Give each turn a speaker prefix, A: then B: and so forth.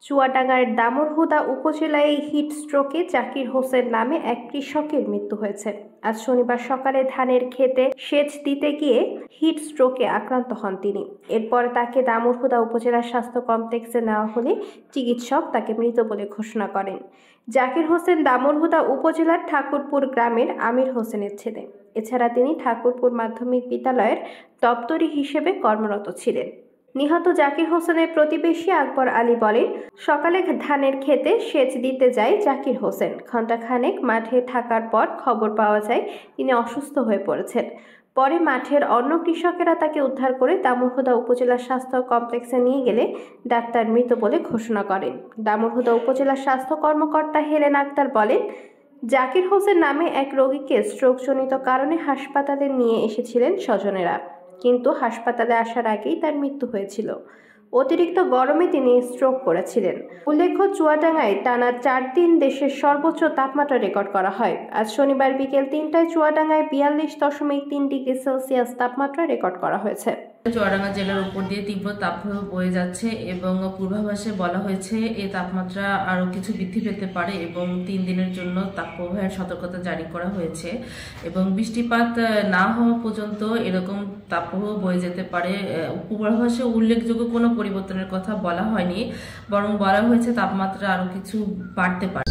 A: চুয়াডাঙ্গার দামুড়হুদা উপজেলায় হিট স্ট্রোকে জাকির হোসেন নামে এক কৃষকের মৃত্যু হয়েছে। আজ শনিবার সকালে ধানের ক্ষেতে সেচ দিতে গিয়ে হিট স্ট্রোকে আক্রান্ত হন তিনি। এরপর তাকে দামুড়হুদা উপজেলা স্বাস্থ্য কমপ্লেক্সে নেওয়া হলে চিকিৎসক তাকে মৃত বলে ঘোষণা করেন। জাকির হোসেন দামুড়হুদা উপজেলার ঠাকুরপুর গ্রামের আমির হোসেনের ছেলে। এছাড়া তিনি ঠাকুরপুর মাধ্যমিক বিদ্যালয়ের দপ্তরি হিসেবে কর্মরত ছিলেন। নিহত জাকির হোসেনের প্রতিবেশী আকবর আলী বলেন, সকালে ধানের ক্ষেতে সেচ দিতে যায় জাকির হোসেন। ঘণ্টাখানেক মাঠে থাকার পর খবর পাওয়া যায় তিনি অসুস্থ হয়ে পড়েছেন। পরে মাঠের অন্য কৃষকেরা তাকে উদ্ধার করে দামুড়হুদা উপজেলা স্বাস্থ্য কমপ্লেক্সে নিয়ে গেলে ডাক্তার মৃত বলে ঘোষণা করেন। দামুড়হুদা উপজেলা স্বাস্থ্য কর্মকর্তা হেলেন আক্তার বলেন, জাকির হোসেন নামে এক রোগীকে স্ট্রোকজনিত কারণে হাসপাতালে নিয়ে এসেছিলেন স্বজনেরা, কিন্তু হাসপাতালে আসার আগেই তার মৃত্যু হয়েছিল। অতিরিক্ত গরমে তিনি স্ট্রোক করেছিলেন। উল্লেখ্য, চুয়াডাঙ্গায় টানা 4 দিন দেশের সর্বোচ্চ তাপমাত্রা রেকর্ড করা হয়। আজ শনিবার বিকেল 3টায় চুয়াডাঙ্গায় 42.3 ডিগ্রি সেলসিয়াস তাপমাত্রা রেকর্ড করা হয়েছে।
B: চুয়াডাঙ্গা জেলার উপর দিয়ে তীব্র তাপপ্রবাহ বয়ে যাচ্ছে এবং পূর্বাভাসে বলা হয়েছে এই তাপমাত্রা আরও কিছু বৃদ্ধি পেতে পারে এবং 3 দিনের জন্য তাপপ্রবাহের সতর্কতা জারি করা হয়েছে এবং বৃষ্টিপাত না হওয়া পর্যন্ত এরকম তাপপ্রবাহ বয়ে যেতে পারে। পূর্বাভাসে উল্লেখযোগ্য কোনো পরিবর্তনের কথা বলা হয়নি, বরং বলা হয়েছে তাপমাত্রা আরও কিছু বাড়তে পারে।